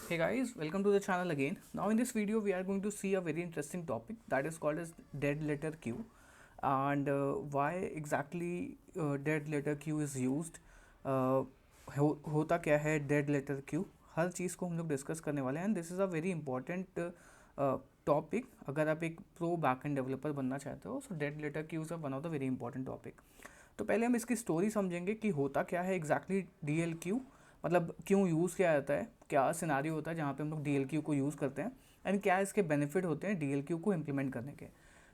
Hey guys, welcome to the channel again. Now in this video we are going to see a very interesting topic that is called as dead letter queue and why exactly dead letter queue is used. होता क्या है dead letter queue, हर चीज़ को हम लोग discuss करने वाले हैं and this is a very important topic. अगर आप एक प्रो बैकएंड डेवलपर बनना चाहते हो so dead letter queues are one of the very important topic. तो पहले हम इसकी स्टोरी समझेंगे कि होता क्या है एग्जैक्टली डी एल क्यू, मतलब क्यों यूज़ किया जाता है, क्या सिनारियो होता है जहाँ पे हम लोग डी एल क्यू को यूज़ करते हैं एंड क्या इसके बेनिफिट होते हैं डी एल क्यू को इम्प्लीमेंट करने के.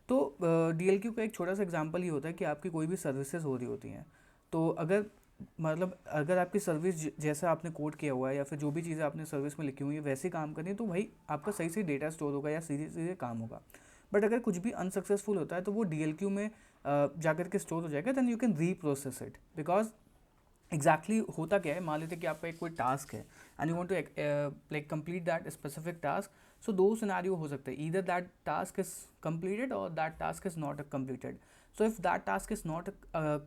तो डी एल क्यू का एक छोटा सा एग्जाम्पल ये होता है कि आपकी कोई भी सर्विसेज हो रही होती हैं. तो अगर मतलब अगर आपकी सर्विस जैसा आपने कोड किया हुआ है या फिर जो भी चीज़ें आपने सर्विस में लिखी हुई है वैसे काम करनी है तो भाई आपका सही से डेटा स्टोर होगा या सीधे सीधे काम होगा. बट अगर कुछ भी अनसक्सेसफुल होता है तो वो डी एल क्यू में जाकर के स्टोर हो जाएगा, then you can reprocess it. Because exactly होता क्या है, मान लेते कि आपका एक कोई टास्क है and you want to like complete that specific task. So दो सिनारियो हो सकते हैं, either that task is completed or that task is not completed. So if that task is not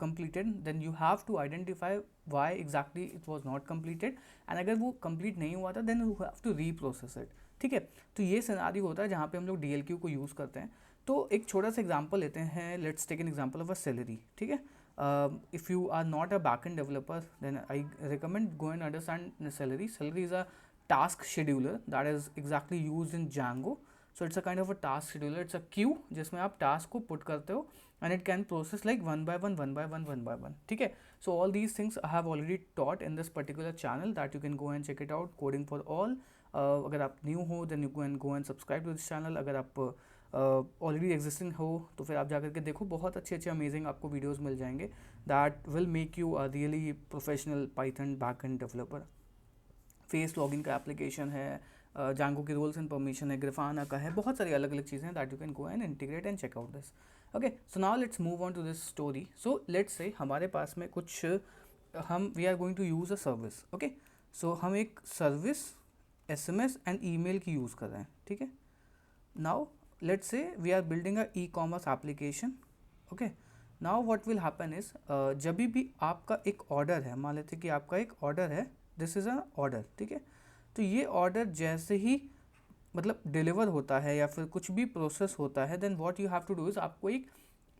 completed then you have to identify why exactly it was not completed and अगर वो complete नहीं हुआ था then you have to reprocess it. ठीक है, तो ये scenario होता है जहाँ पे हम लोग डी एल क्यू को यूज़ करते हैं. तो एक छोटा सा एग्जाम्पल लेते हैं, let's take an example of a salary. ठीक है, if you are not a backend developer then I recommend go and understand salary. Salary is a task scheduler that is exactly used in Django. So it's a kind of a task scheduler, it's a queue जिसमें आप task को put करते हो and it can process like one by one, one by one, one by one. ठीक है, so all these things I have already taught in this particular channel that you can go and check it out, coding for all. अगर आप new हो then you can go and subscribe to this channel. अगर आप already existing हो तो फिर आप जाकर के देखो, बहुत अच्छे अच्छे अमेजिंग आपको वीडियोस मिल जाएंगे that will make you a really professional Python backend developer. Face login का एप्लीकेशन है, जांगो की रोल्स एंड परमिशन है, ग्रिफाना का है, बहुत सारी अलग अलग चीज़ें हैं that you can go and integrate and check out this. Okay, so now let's move on to this story. So let's say हमारे पास में कुछ हम we are going to use a service. Okay, so हम एक service S M S and email की use कर रहे हैं. ठीक है, now let's say we are building a e-commerce application. Okay, now what will happen is जब भी आपका एक ऑर्डर है, मान लेते कि आपका एक ऑर्डर है, दिस इज़ अ ऑर्डर. ठीक है, तो ये ऑर्डर जैसे ही मतलब डिलीवर होता है या फिर कुछ भी प्रोसेस होता है then what you have to do is आपको एक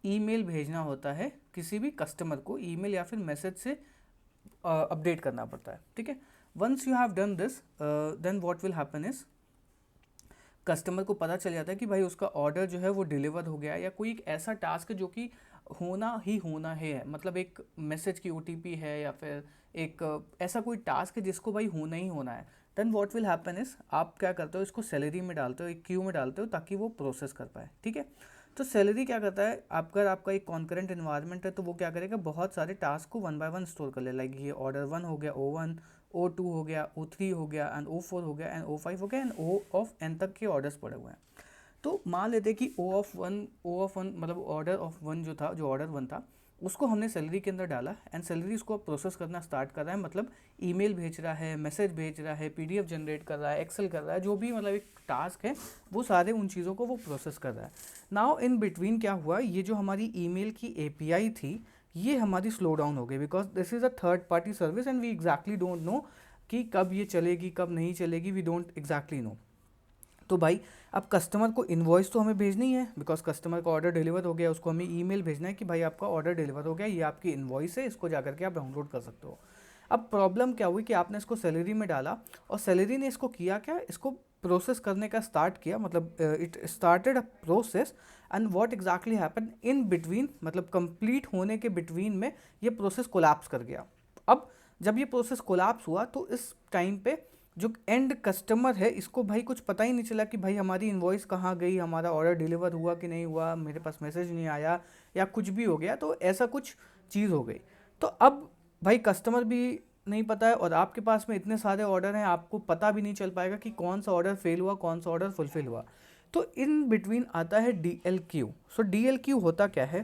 ईमेल भेजना होता है किसी भी कस्टमर को, ईमेल या फिर मैसेज से अपडेट करना पड़ता है. ठीक है, once you have done this then what will happen is customer को पता चल जाता है कि भाई उसका ऑर्डर जो है वो डिलीवर हो गया, या कोई एक ऐसा टास्क है जो कि होना ही होना है, मतलब एक मैसेज की ओटीपी है या फिर एक ऐसा कोई टास्क है जिसको भाई होना ही होना है. Then what will happen is आप क्या करते हो, इसको सैलरी में डालते हो, एक क्यू में डालते हो ताकि वो प्रोसेस कर पाए. ठीक है, तो सैलरी क्या करता है, आपका एक कॉन्करेंट इन्वायरमेंट है तो वो क्या करेगा, बहुत सारे टास्क को वन बाय वन स्टोर कर ले. लाइक ये ऑर्डर वन हो गया, O1, O2 हो गया, O3 हो गया एंड O4 हो गया एंड O5 हो गया एंड O ऑफ N तक के ऑर्डर्स पड़े हुए हैं. तो मान लेते कि O ऑफ वन मतलब ऑर्डर ऑफ वन जो था, जो ऑर्डर वन था उसको हमने सैलरी के अंदर डाला एंड सैलरी उसको प्रोसेस करना स्टार्ट कर रहा है, मतलब ईमेल भेज रहा है, मैसेज भेज रहा है, पीडीएफ जनरेट कर रहा है, एक्सेल कर रहा है, जो भी मतलब एक टास्क है वो सारे उन चीज़ों को वो प्रोसेस कर रहा है. नाउ इन बिटवीन क्या हुआ, ये जो हमारी ईमेल की एपीआई थी ये हमारी स्लो डाउन हो गई because this is a third party service and we exactly don't know कि कब ये चलेगी कब नहीं चलेगी, वी डोंट एग्जैक्टली नो. तो भाई अब कस्टमर को इन्वॉइस तो हमें भेजनी है बिकॉज कस्टमर का ऑर्डर डिलीवर हो गया, उसको हमें ईमेल भेजना है कि भाई आपका ऑर्डर डिलीवर हो गया, ये आपकी इन्वॉइस है, इसको जाकर के आप डाउनलोड कर सकते हो. अब प्रॉब्लम क्या हुई कि आपने इसको सैलरी में डाला और सैलरी ने इसको किया क्या, इसको प्रोसेस करने का स्टार्ट किया, मतलब it started a process and what exactly happen in between, मतलब कंप्लीट होने के बिटवीन में ये प्रोसेस कोलैप्स कर गया. अब जब ये प्रोसेस कोलैप्स हुआ तो इस टाइम पे जो एंड कस्टमर है इसको भाई कुछ पता ही नहीं चला कि भाई हमारी इन्वॉइस कहाँ गई, हमारा ऑर्डर डिलीवर हुआ कि नहीं हुआ, मेरे पास मैसेज नहीं आया या कुछ भी हो गया, तो ऐसा कुछ चीज़ हो गई. तो अब भाई कस्टमर भी नहीं पता है और आपके पास में इतने सारे ऑर्डर हैं, आपको पता भी नहीं चल पाएगा कि कौन सा ऑर्डर फेल हुआ कौन सा ऑर्डर फुलफिल हुआ. तो इन बिटवीन आता है D L Q. So D L Q होता क्या है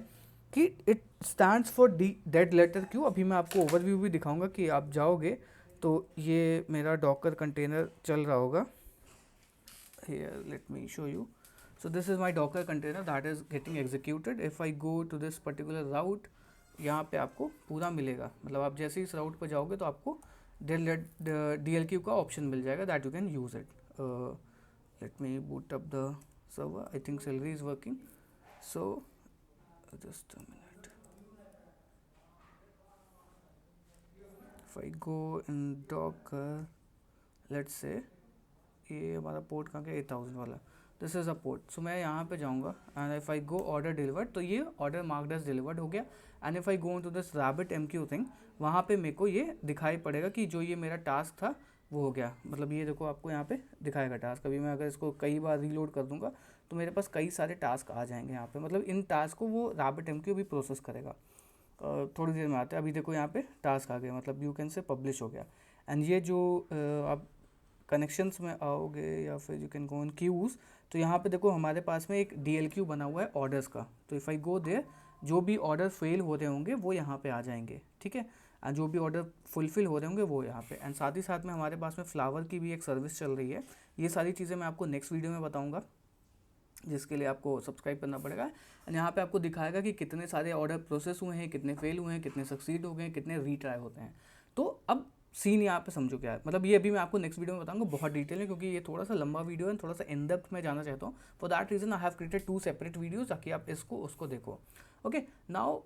कि it stands for D dead letter Q. अभी मैं आपको ओवरव्यू भी दिखाऊंगा कि आप जाओगे तो ये मेरा डॉकर कंटेनर चल रहा होगा. Here let me show you. So this is my Docker container that is getting executed. If I go to this particular route, यहाँ पे आपको पूरा मिलेगा, मतलब आप जैसे ही इस राउट पर जाओगे तो आपको DLQ का ऑप्शन मिल जाएगा that you can use it. Let me boot up the server. I think Celery is working. So just a minute. If I go in Docker, let's say ये हमारा पोर्ट कहाँ गया, 8000 वाला. This is a port. So मैं यहाँ पे जाऊँगा and if I go order delivered, तो ये ऑर्डर मार्क्ड एज डिलीवर्ड हो गया. And if I go into this RabbitMQ thing, वहाँ पे मेरे को ये दिखाई पड़ेगा कि जो ये मेरा टास्क था वो हो गया. मतलब ये देखो आपको यहाँ पे दिखाएगा टास्क. अभी मैं अगर इसको कई बार रीलोड कर दूंगा तो मेरे पास कई सारे टास्क आ जाएंगे यहाँ पे. मतलब इन टास्क को वो RabbitMQ भी प्रोसेस करेगा. थोड़ी देर में आते हैं. अभी देखो यहाँ पे टास्क आ गया, मतलब यू कैन से पब्लिश हो गया. एंड ये जो आप कनेक्शंस में आओगे या फिर you can go in queues, तो यहाँ पे देखो हमारे पास में एक DLQ बना हुआ है ऑर्डर्स का. तो इफ़ आई गो देयर, जो भी ऑर्डर फेल हो रहे होंगे वो यहाँ पे आ जाएंगे. ठीक है. एंड जो भी ऑर्डर फुलफिल हो रहे होंगे वो यहाँ पे. एंड साथ ही साथ में हमारे पास में फ्लावर की भी एक सर्विस चल रही है. ये सारी चीज़ें मैं आपको नेक्स्ट वीडियो में बताऊँगा, जिसके लिए आपको सब्सक्राइब करना पड़ेगा. एंड यहाँ पे आपको दिखाएगा कि कितने सारे ऑर्डर प्रोसेस हुए हैं, कितने फेल हुए हैं, कितने सक्सीड हो गए हैं, कितने रीट्राई होते हैं. तो अब सीन यहाँ पे समझो क्या है. मतलब ये अभी मैं आपको नेक्स्ट वीडियो में बताऊंगा बहुत डिटेल में, क्योंकि ये थोड़ा सा लंबा वीडियो है, थोड़ा सा इन डेप्थ में जाना चाहता हूँ. For that reason I have created 2 separate videos, ताकि आप इसको उसको देखो. Okay, now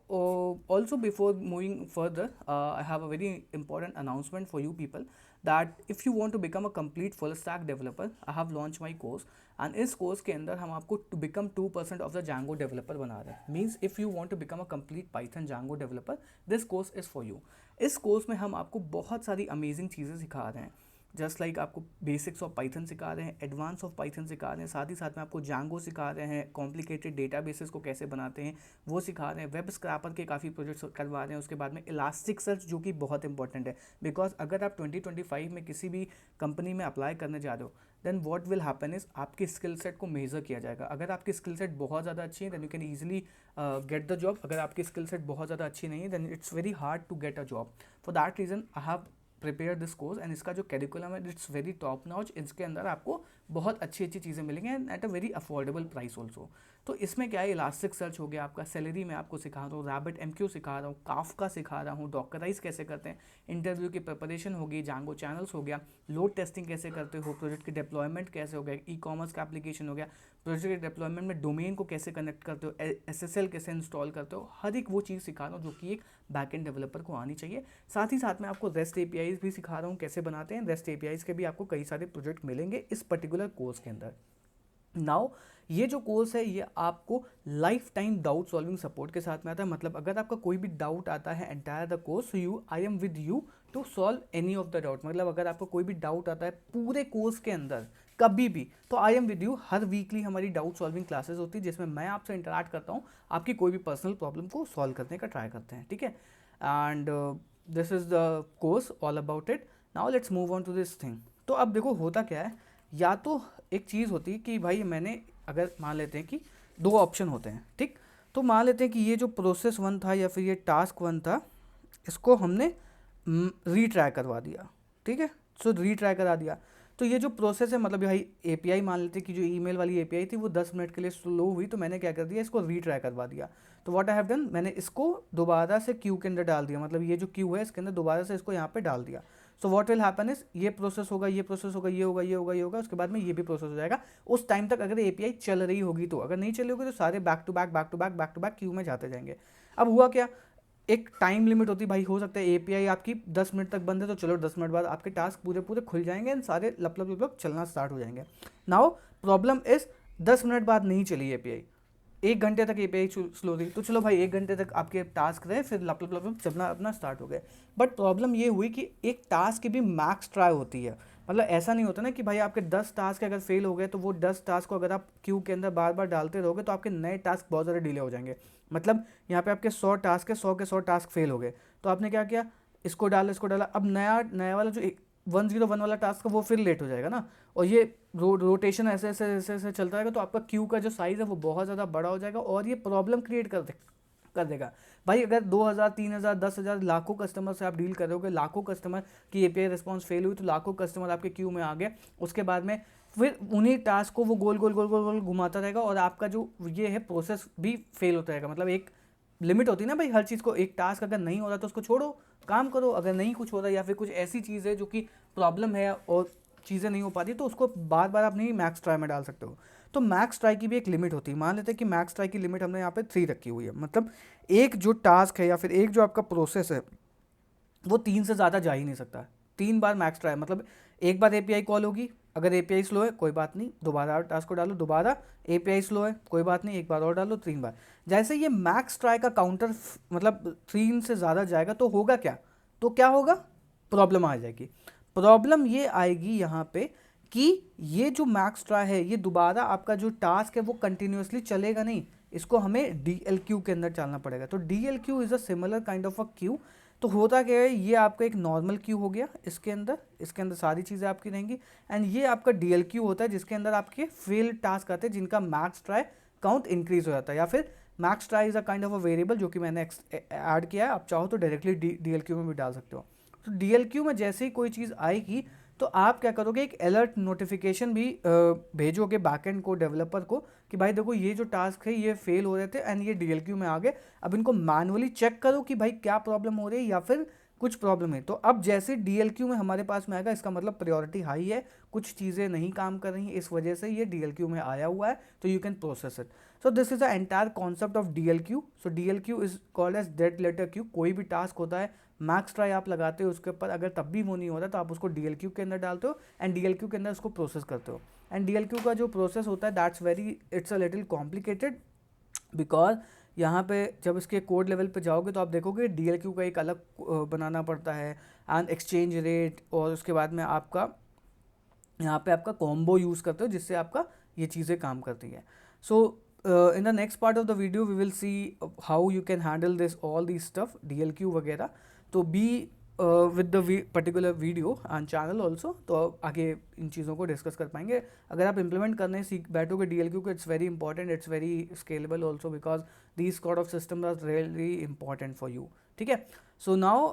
also before moving further, I have a very important announcement for you people, that if you want to become a complete full stack developer, I have launched my course. And इस course के अंदर हम आपको to become 2% of the Django developer बना रहे हैं. Means if you want to become a complete Python Django developer, this course is for you. इस course में हम आपको बहुत सारी अमेजिंग चीज़ें सिखा रहे हैं. जस्ट लाइक आपको बेसिक्स ऑफ पाइथन सिखा रहे हैं, एडवांस ऑफ पाइथन सिखा रहे हैं, साथ ही साथ में आपको जांगो सिखा रहे हैं, कॉम्प्लिकेटेड डेटाबेसेस को कैसे बनाते हैं वो सिखा रहे हैं, वेब स्क्रैपर के काफ़ी प्रोजेक्ट्स करवा रहे हैं. उसके बाद में इलास्टिक सर्च, जो कि बहुत इंपॉर्टेंट है, बिकॉज अगर आप 2025 में किसी भी कंपनी में अप्लाई करने जा रहे हो, then what will happen is आपकी स्किल सेट को मेजर किया जाएगा. अगर आपकी स्किल सेट बहुत ज़्यादा अच्छी है then you can easily get the job. अगर आपकी स्किल सेट बहुत ज़्यादा अच्छी नहीं है then it's very hard to get a job. For that reason I have prepare this course. And इसका जो कैरिकुलम है इट्स वेरी टॉप नॉच. इसके अंदर आपको बहुत अच्छी अच्छी चीज़ें मिलेंगी and at a very affordable price also. तो इसमें क्या है, इलास्टिक सर्च हो गया आपका, सेलेरी में आपको सिखा रहा हूँ, RabbitMQ सिखा रहा हूँ, काफका सिखा रहा हूँ, डॉकराइज कैसे करते हैं, इंटरव्यू की प्रिपरेशन होगी, जांगो चैनल्स हो गया, लोड टेस्टिंग कैसे करते हो, प्रोजेक्ट की डिप्लॉयमेंट कैसे हो गया, ई-कॉमर्स का एप्लीकेशन हो गया, प्रोजेक्ट के डिप्लॉयमेंट में डोमेन को कैसे कनेक्ट करते हो, SSL कैसे इंस्टॉल करते हो, हर एक वो चीज़ सिखा रहा हूँ जो कि एक बैकएंड डेवलपर को आनी चाहिए. साथ ही साथ में आपको REST APIs भी सिखा रहा हूँ कैसे बनाते हैं. REST APIs के भी आपको कई सारे प्रोजेक्ट मिलेंगे इस पर्टिकुलर कोर्स के अंदर. नाउ ये जो कोर्स है ये आपको life time doubt solving support के साथ में आता है. मतलब अगर आपका कोई भी डाउट आता है entire the course, I am with you to solve any of the doubt. मतलब अगर आपको कोई भी डाउट आता है पूरे कोर्स के अंदर कभी भी, तो आई am with you. Her weekly हमारी डाउट सॉल्विंग क्लासेस होती है जिसमें मैं आपसे इंटरैक्ट करता हूँ, आपकी कोई भी पर्सनल प्रॉब्लम को सॉल्व करने का ट्राई करते हैं. ठीक है. And this is the course all about it. Now let's move on to this thing. तो अब देखो होता क्या है, या तो एक चीज़ होती है कि भाई मैंने, अगर मान लेते हैं कि 2 ऑप्शन होते हैं. ठीक. तो मान लेते हैं कि ये जो प्रोसेस 1 था या फिर ये टास्क 1 था, इसको हमने रीट्राई करवा दिया. ठीक है. सो रीट्राई करा दिया. तो ये जो प्रोसेस है, मतलब भाई API मान लेते हैं कि जो ईमेल वाली API थी वो 10 मिनट के लिए स्लो हुई, तो मैंने क्या कर दिया, इसको रीट्राई करवा दिया. तो व्हाट आई हैव डन, मैंने इसको दोबारा से क्यू के अंदर डाल दिया. मतलब ये जो क्यू है इसके अंदर दोबारा से इसको यहाँ पे डाल दिया. So what will happen is ये प्रोसेस होगा, ये प्रोसेस होगा, ये होगा, ये होगा, ये होगा, उसके बाद में ये भी प्रोसेस हो जाएगा. उस टाइम तक अगर API चल रही होगी तो, अगर नहीं चली होगी तो सारे बैक टू बैक क्यू में जाते जाएंगे. अब हुआ क्या, एक टाइम लिमिट होती है भाई. हो सकता है API आपकी 10 मिनट तक बंद है, तो चलो 10 मिनट बाद आपके टास्क पूरे पूरे खुल जाएंगे एंड सारे लप चलना स्टार्ट हो जाएंगे. नाउ प्रॉब्लम इज 10 मिनट बाद नहीं चली API, 1 घंटे तक API स्लो थी, तो चलो भाई 1 घंटे तक आपके टास्क रहे, फिर लप चलना अपना स्टार्ट हो गए. बट प्रॉब्लम ये हुई कि एक टास्क की भी मैक्स ट्राई होती है. मतलब ऐसा नहीं होता ना कि भाई आपके 10 टास्क अगर फेल हो गए तो वो 10 टास्क को अगर आप क्यू के अंदर बार बार डालते रहोगे तो आपके नए टास्क बहुत ज़्यादा डिले हो जाएंगे. मतलब यहाँ पे आपके 100 टास्क है, 100 के 100 टास्क फेल हो गए, तो आपने क्या किया, इसको डाला, अब नया वाला जो 101 वाला टास्क है वो फिर लेट हो जाएगा ना. और ये रोटेशन ऐसे ऐसे ऐसे ऐसे चलता रहेगा, तो आपका क्यू का जो साइज़ है वो बहुत ज़्यादा बड़ा हो जाएगा और ये प्रॉब्लम क्रिएट कर देगा. भाई अगर 2000, 3000, 10,000 लाखों कस्टमर से आप डील कर रहे हो, लाखों कस्टमर की API रिस्पॉन्स फेल हुई, तो लाखों कस्टमर आपके क्यू में आ गए. उसके बाद में फिर उन्हीं टास्क को वो गोल गोल गोल गोल गोल घुमाता रहेगा और आपका जो ये है प्रोसेस भी फेल होता रहेगा. मतलब एक लिमिट होती है ना भाई हर चीज़ को, एक टास्क अगर नहीं हो रहा तो उसको छोड़ो, काम करो। अगर नहीं कुछ हो रहा या फिर कुछ ऐसी चीज़ है जो कि प्रॉब्लम है और चीज़ें नहीं हो पाती, तो उसको बार बार आप नहीं मैक्स ट्राई में डाल सकते हो। तो मैक्स ट्राई की भी एक लिमिट होती है। मान लेते हैं कि मैक्स ट्राई की लिमिट हमने यहाँ पे 3 रखी हुई है, मतलब एक जो टास्क है या फिर एक जो आपका प्रोसेस है वो 3 से ज़्यादा जा ही नहीं सकता। 3 बार मैक्स ट्राई, मतलब एक बार एपीआई कॉल होगी, अगर एपीआई स्लो है कोई बात नहीं, दोबारा टास्क को डालो, दोबारा एपीआई स्लो है कोई बात नहीं, एक बार और डालो, 3 बार। जैसे ये मैक्स ट्राई का काउंटर मतलब 3 से ज़्यादा जाएगा तो होगा क्या, तो क्या होगा, प्रॉब्लम आ जाएगी। प्रॉब्लम ये आएगी यहाँ पे कि ये जो मैक्स ट्राई है ये दोबारा आपका जो टास्क है वो कंटिन्यूसली चलेगा नहीं, इसको हमें डी एल क्यू के अंदर डालना पड़ेगा। तो D L Q is a similar kind of a Q. तो होता क्या है, ये आपका एक नॉर्मल क्यू हो गया, इसके अंदर सारी चीज़ें आपकी रहेंगी। एंड ये आपका डी एल क्यू होता है जिसके अंदर आपके फेल टास्क आते हैं जिनका मैक्स ट्राई काउंट इंक्रीज हो जाता है, या फिर max try is a kind of a variable जो कि मैंने ऐड किया है। आप चाहो तो डायरेक्टली डी एल क्यू में भी डाल सकते हो। तो डी एल क्यू में जैसे ही कोई चीज़ आएगी तो आप क्या करोगे, एक अलर्ट नोटिफिकेशन भी भेजोगे बैकएंड को, डेवलपर को, कि भाई देखो ये जो टास्क है ये फेल हो रहे थे एंड ये डीएलक्यू में आ गए, अब इनको मैनुअली चेक करो कि भाई क्या प्रॉब्लम हो रही है या फिर कुछ प्रॉब्लम है। तो अब जैसे डीएलक्यू में हमारे पास में आएगा, इसका मतलब प्रायोरिटी हाई है, कुछ चीज़ें नहीं काम कर रही हैं, इस वजह से ये डीएलक्यू में आया हुआ है, तो you can process it. So this is the entire concept of DLQ. So DLQ is called as dead letter queue. कोई भी टास्क होता है, मैक्स ट्राई आप लगाते हो उसके ऊपर, अगर तब भी वो नहीं होता तो आप उसको डीएलक्यू के अंदर डालते हो एंड डीएलक्यू के अंदर उसको प्रोसेस करते हो। एंड डीएलक्यू का जो प्रोसेस होता है that's very, it's a little complicated, because यहाँ पे जब इसके कोड लेवल पे जाओगे तो आप देखोगे डीएलक्यू का एक अलग बनाना पड़ता है, एंड एक्सचेंज रेट, और उसके बाद में आपका यहाँ पे आपका कॉम्बो यूज़ करते हो जिससे आपका ये चीज़ें काम करती हैं। So in the next part of the video we will see how you can handle this all the stuff DLQ वगैरह। तो be with the particular video and channel also, तो आगे इन चीज़ों को डिस्कस कर पाएंगे। अगर आप इंप्लीमेंट करने सीख बैठोगे डीएलक्यू को, it's very important, it's very scalable also, because these sort of system are really important for you. ठीक है। सो नाउ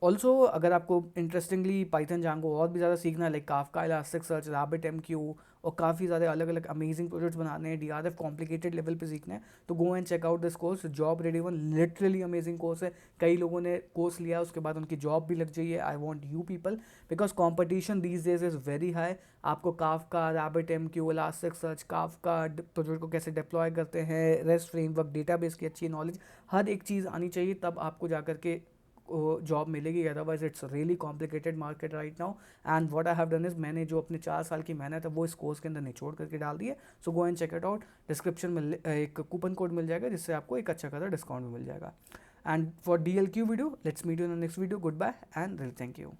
ऑल्सो अगर आपको इंटरेस्टिंगली पाइथन जांगो और भी ज़्यादा सीखना है, लाइक काफका, इलास्टिकसर्च, RabbitMQ, और काफ़ी सारे अलग अलग अमेजिंग प्रोजेक्ट्स बनाने हैं, डीआरएफ कॉम्प्लिकेटेड लेवल पे सीखना है, तो go and check out this course, job ready one. Literally amazing course है, कई लोगों ने कोर्स लिया उसके बाद उनकी जॉब भी लग जाइए। I want you people, because competition these days is very high. आपको काफका, RabbitMQ, इलास्टिकसर्च, काफका प्रोजेक्ट को कैसे डिप्लॉय करते हैं, रेस्ट फ्रेमवर्क, डेटाबेस की अच्छी नॉलेज, हर एक चीज़ आनी चाहिए, तब आपको जाकर के जॉब मिलेगी। Otherwise it's really complicated market right now. And what I have done is, मैंने जो अपने 4 साल की मेहनत है वो इस कोर्स के अंदर निचोड़ करके डाल दी है। So go and check it out. Description में एक कूपन कोड मिल जाएगा जिससे आपको एक अच्छा खासा डिस्काउंट भी मिल जाएगा। And for DLQ video, let's meet you in the next video. Goodbye and thank you.